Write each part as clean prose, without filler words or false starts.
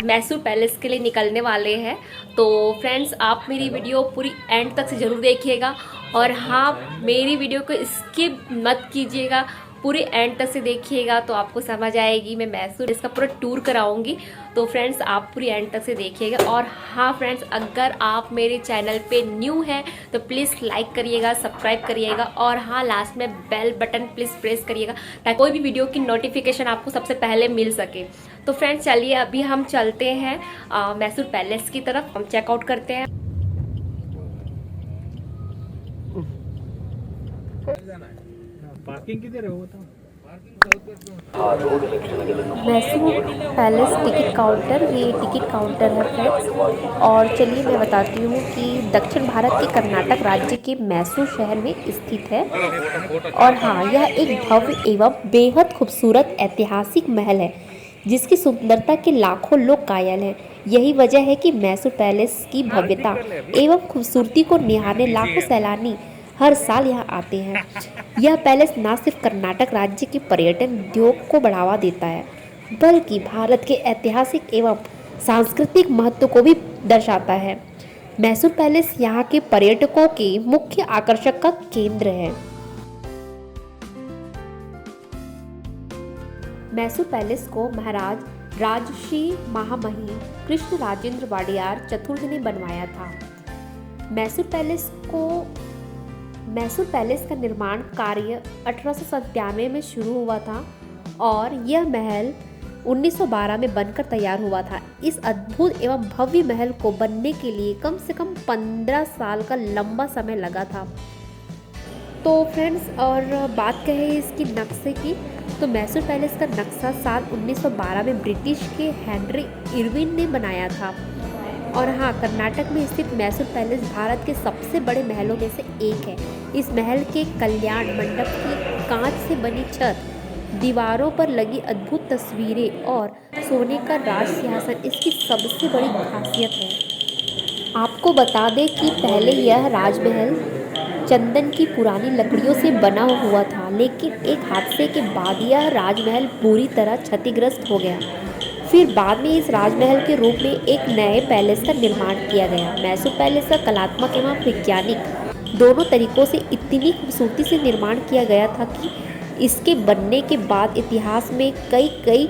Mysore palace के लिए निकलने वाले हैं। तो फ्रेंड्स, आप मेरी वीडियो पूरी एंड तक से ज़रूर देखिएगा और हाँ, मेरी वीडियो को स्किप मत कीजिएगा, पूरी एंड तक से देखिएगा तो आपको समझ आएगी। मैं मैसूर इसका पूरा टूर कराऊंगी, तो फ्रेंड्स आप पूरी एंड तक से देखिएगा। और हाँ फ्रेंड्स, अगर आप मेरे चैनल पे न्यू हैं तो प्लीज़ लाइक करिएगा, सब्सक्राइब करिएगा और हाँ, लास्ट में बेल बटन प्लीज़ प्रेस करिएगा ताकि कोई भी वीडियो की नोटिफिकेशन आपको सबसे पहले मिल सके। तो फ्रेंड्स चलिए अभी हम चलते हैं मैसूर पैलेस की तरफ, हम चेकआउट करते हैं। पार्किंग किधर है वो बताओ। मैसूर पैलेस टिकट काउंटर, ये टिकट काउंटर है फ्रेंड्स। और चलिए मैं बताती हूँ कि दक्षिण भारत के कर्नाटक राज्य के मैसूर शहर में स्थित है। और हाँ, यह एक भव्य एवं बेहद खूबसूरत ऐतिहासिक महल है जिसकी सुंदरता के लाखों लोग कायल हैं। यही वजह है कि मैसूर पैलेस की भव्यता एवं खूबसूरती को निहारने लाखों सैलानी हर साल यहाँ आते हैं। यह पैलेस न सिर्फ कर्नाटक राज्य के पर्यटन उद्योग को बढ़ावा देता है, बल्कि भारत के ऐतिहासिक एवं सांस्कृतिक महत्व को भी दर्शाता है। मैसूर पैलेस यहाँ के पर्यटकों के मुख्य आकर्षक का केंद्र है। मैसूर पैलेस को महाराज राजश्री महामहिम कृष्ण राजेंद्र वाडियार चतुर्थ ने बनवाया था। मैसूर पैलेस का निर्माण कार्य 1897 में शुरू हुआ था और यह महल 1912 में बनकर तैयार हुआ था। इस अद्भुत एवं भव्य महल को बनने के लिए कम से कम 15 साल का लंबा समय लगा था। तो फ्रेंड्स, और बात करें इसकी नक्शे की, तो मैसूर पैलेस का नक्शा साल 1912 में ब्रिटिश के हेनरी इरविन ने बनाया था। और हाँ, कर्नाटक में स्थित मैसूर पैलेस भारत के सबसे बड़े महलों में से एक है। इस महल के कल्याण मंडप की कांच से बनी छत, दीवारों पर लगी अद्भुत तस्वीरें और सोने का राज सिंहासन इसकी सबसे बड़ी खासियत है। आपको बता दें कि पहले यह राजमहल चंदन की पुरानी लकड़ियों से बना हुआ था, लेकिन एक हादसे के बाद यह राजमहल पूरी तरह क्षतिग्रस्त हो गया। फिर बाद में इस राजमहल के रूप में एक नए पैलेस का निर्माण किया गया। मैसूर पैलेस का कलात्मक एवं वैज्ञानिक दोनों तरीकों से इतनी खूबसूरती से निर्माण किया गया था कि इसके बनने के बाद इतिहास में कई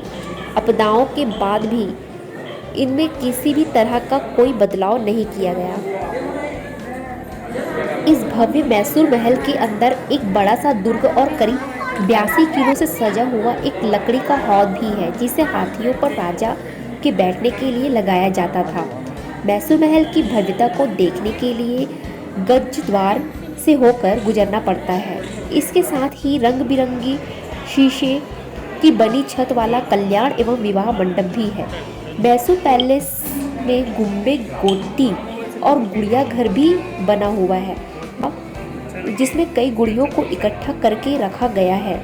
आपदाओं के बाद भी इनमें किसी भी तरह का कोई बदलाव नहीं किया गया। इस भव्य मैसूर महल के अंदर एक बड़ा सा दुर्ग और करीब 82 किलो से सजा हुआ एक लकड़ी का हौद भी है, जिसे हाथियों पर राजा के बैठने के लिए लगाया जाता था। मैसूर महल की भव्यता को देखने के लिए गज द्वार से होकर गुजरना पड़ता है। इसके साथ ही रंग बिरंगी शीशे की बनी छत वाला कल्याण एवं विवाह मंडप भी है। मैसूर पैलेस में गुम्बे, गोटी और गुड़िया घर भी बना हुआ है, जिसमें कई गुड़ियों को इकट्ठा करके रखा गया है।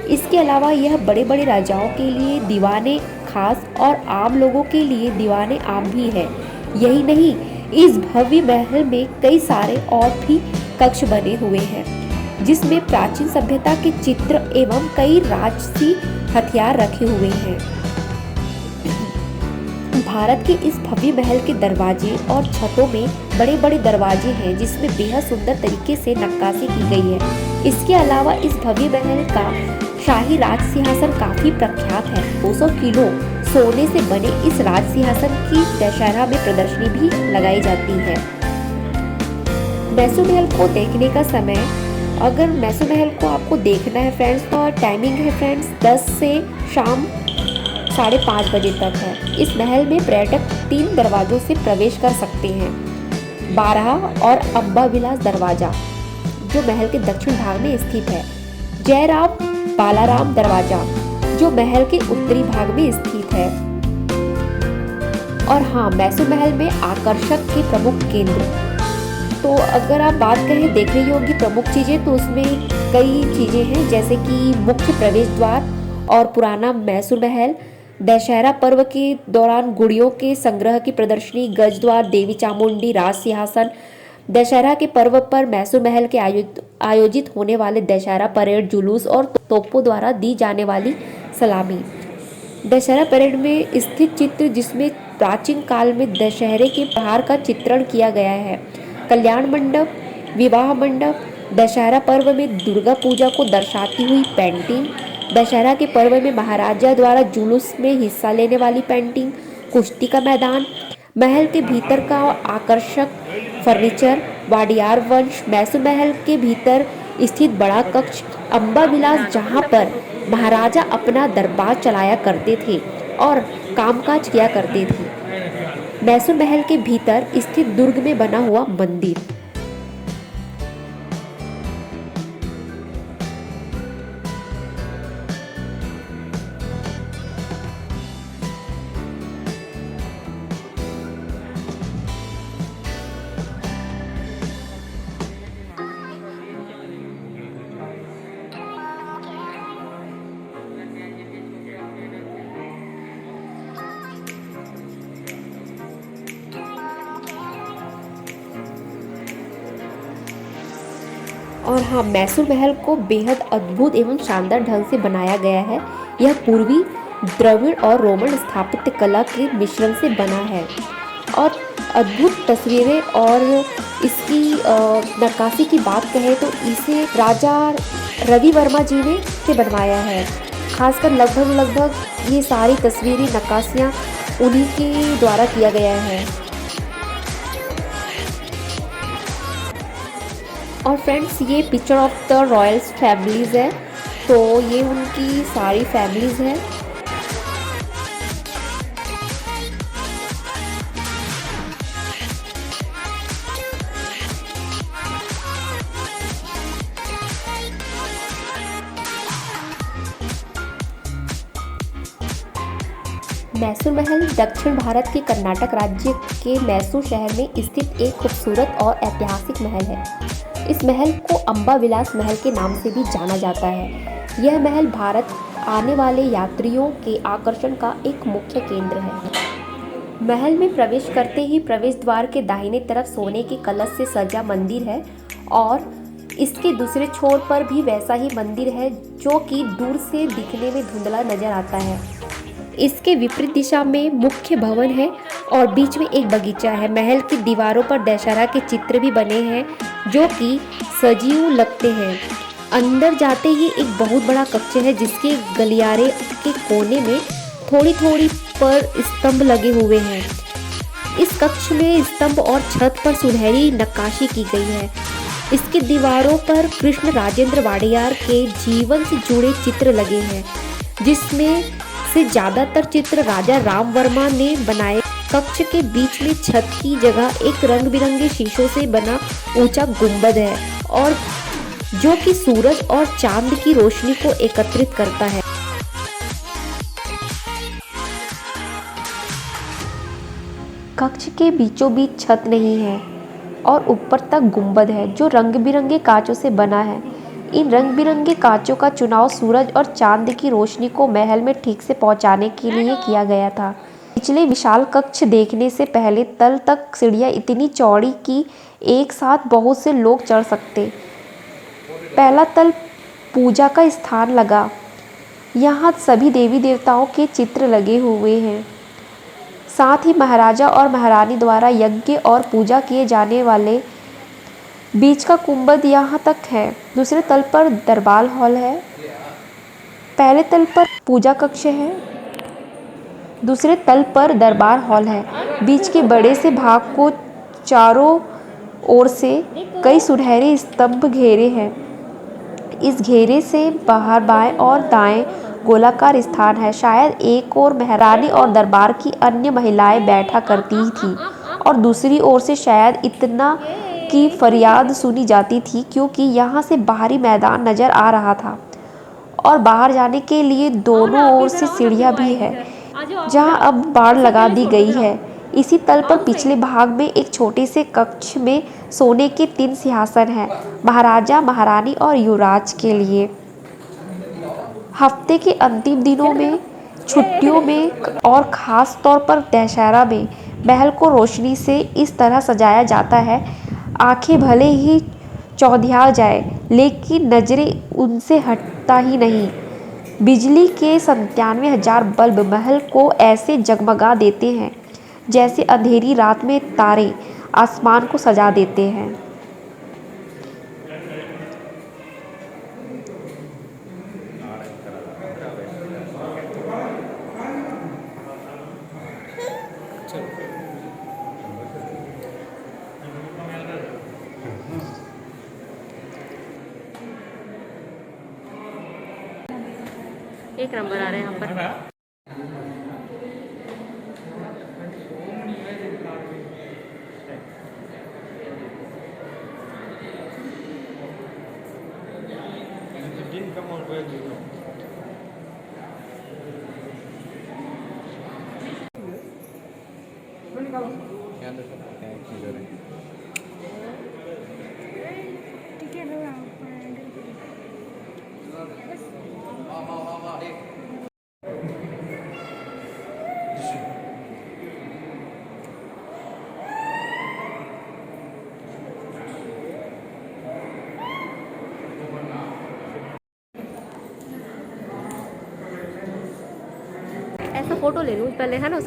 इसके अलावा यह बड़े बड़े राजाओं के लिए दीवाने खास और आम लोगों के लिए दीवाने आम भी है। यही नहीं, इस भव्य महल में कई सारे और भी कक्ष बने हुए हैं, जिसमें प्राचीन सभ्यता के चित्र एवं कई राजसी हथियार रखे हुए हैं। भारत के इस भव्य महल के दरवाजे और छतों में बड़े बड़े दरवाजे हैं, जिसमें बेहद सुंदर तरीके से नक्काशी की गई है। इसके अलावा इस भव्य महल का शाही राज सिंहासन काफी प्रख्यात है। 200 किलो सोने से बने इस राज सिंहासन की दशहरा में प्रदर्शनी भी लगाई जाती है। मैसूर महल को देखने का समय, अगर मैसूर महल को आपको देखना है फ्रेंड्स, तो टाइमिंग है फ्रेंड्स 10 से शाम 5:30 बजे तक है। इस महल में पर्यटक 3 दरवाजों से प्रवेश कर सकते हैं। बारह और अम्बा विलास दरवाजा जो महल के दक्षिण भाग में स्थित है, जयराम बालाराम दरवाजा जो महल के उत्तरी भाग में स्थित है। और हाँ, मैसूर महल में आकर्षक के प्रमुख केंद्र, तो अगर आप बात करें देखने योग्य प्रमुख चीजें, तो उसमें कई चीजें हैं, जैसे कि मुख्य प्रवेश द्वार और पुराना मैसूर महल, दशहरा पर्व के दौरान गुड़ियों के संग्रह की प्रदर्शनी, गजद्वार, देवी चामुंडी राज सिंहासन, दशहरा के पर्व पर मैसूर महल के आयोजित होने वाले दशहरा परेड, जुलूस और तोपों द्वारा दी जाने वाली सलामी। दशहरा परेड में स्थित चित्र जिसमें प्राचीन काल में दशहरे के प्रहार का चित्रण किया गया है। कल्याण मंडप, विवाह मंडप, दशहरा पर्व में दुर्गा पूजा को दर्शाती हुई पेंटिंग, दशहरा के पर्व में महाराजा द्वारा जुलूस में हिस्सा लेने वाली पेंटिंग, कुश्ती का मैदान, महल के भीतर का आकर्षक फर्नीचर, वाडियार वंश, मैसूर महल के भीतर स्थित बड़ा कक्ष, अम्बा विलास जहाँ पर महाराजा अपना दरबार चलाया करते थे और कामकाज किया करते थे, मैसूर महल के भीतर स्थित दुर्ग में बना हुआ मंदिर। और हाँ, मैसूर महल को बेहद अद्भुत एवं शानदार ढंग से बनाया गया है। यह पूर्वी द्रविड़ और रोमन स्थापत्य कला के मिश्रण से बना है और अद्भुत तस्वीरें और इसकी नक्काशी की बात कहें तो इसे राजा रवि वर्मा जी ने से बनवाया है। खासकर लगभग ये सारी तस्वीरें नक्काशियाँ उन्हीं के द्वारा किया गया है। और फ्रेंड्स, ये picture of the Royals families है, तो ये उनकी सारी फैमिलीज़ हैं। मैसूर महल दक्षिण भारत के कर्नाटक राज्य के मैसूर शहर में स्थित एक खूबसूरत और ऐतिहासिक महल है। इस महल को अम्बा विलास महल के नाम से भी जाना जाता है। यह महल भारत आने वाले यात्रियों के आकर्षण का एक मुख्य केंद्र है। महल में प्रवेश करते ही प्रवेश द्वार के दाहिने तरफ सोने के कलश से सजा मंदिर है और इसके दूसरे छोर पर भी वैसा ही मंदिर है जो कि दूर से दिखने में धुंधला नजर आता है। इसके विपरीत दिशा में मुख्य भवन है और बीच में एक बगीचा है। महल की दीवारों पर दशहरा के चित्र भी बने हैं जो कि सजीव लगते हैं। अंदर जाते ही एक बहुत बड़ा कक्ष है जिसके गलियारे के कोने में थोड़ी थोड़ी पर स्तंभ लगे हुए हैं। इस कक्ष में स्तंभ और छत पर सुनहरी नक्काशी की गई है। इसकी दीवारों पर कृष्ण राजेंद्र वाडियार के जीवन से जुड़े चित्र लगे हैं जिसमें से ज़्यादातर चित्र राजा राम वर्मा ने बनाए। कक्ष के बीच में छत की जगह एक रंग बिरंगे शीशों से बना ऊंचा गुंबद है और जो कि सूरज और चांद की रोशनी को एकत्रित करता है। कक्ष के बीचों बीच छत नहीं है और ऊपर तक गुंबद है जो रंग बिरंगे कांचों से बना है। इन रंग बिरंगे कांचों का चुनाव सूरज और चांद की रोशनी को महल में ठीक से पहुंचाने के लिए किया गया था। पिछले विशाल कक्ष देखने से पहले तल तक सीढ़ियां इतनी चौड़ी कि एक साथ बहुत से लोग चढ़ सकते। पहला तल पूजा का स्थान लगा। यहाँ सभी देवी देवताओं के चित्र लगे हुए हैं। साथ ही महाराजा और महारानी द्वारा यज्ञ और पूजा किए जाने वाले बीच का कुंभद यहाँ तक है। दूसरे तल पर दरबार हॉल है। पहले तल पर पूजा कक्ष है, दूसरे तल पर दरबार हॉल है। बीच के बड़े से भाग को चारों ओर से कई सुनहरे स्तंभ घेरे हैं। इस घेरे से बाहर बाएं और दाएं गोलाकार स्थान है। शायद एक ओर महारानी और दरबार की अन्य महिलाएं बैठा करती थी और दूसरी ओर से शायद इतना की फरियाद सुनी जाती थी क्योंकि यहाँ से बाहरी मैदान नजर आ रहा था और बाहर जाने के लिए दोनों ओर से सीढ़ियाँ भी है जहाँ अब बाड़ लगा दी गई है। इसी तल पर पिछले भाग में एक छोटे से कक्ष में सोने के 3 सिंहासन हैं, महाराजा, महारानी और युवराज के लिए। हफ्ते के अंतिम दिनों में, छुट्टियों में और ख़ास तौर पर दशहरा में महल को रोशनी से इस तरह सजाया जाता है आंखें भले ही चौंधिया जाए लेकिन नज़रें उनसे हटता ही नहीं। बिजली के 97,000 बल्ब महल को ऐसे जगमगा देते हैं जैसे अंधेरी रात में तारे आसमान को सजा देते हैं। एक नंबर आ रहे हैं यहाँ पर। ऐसा फोटो ले लूँ पहले, है ना।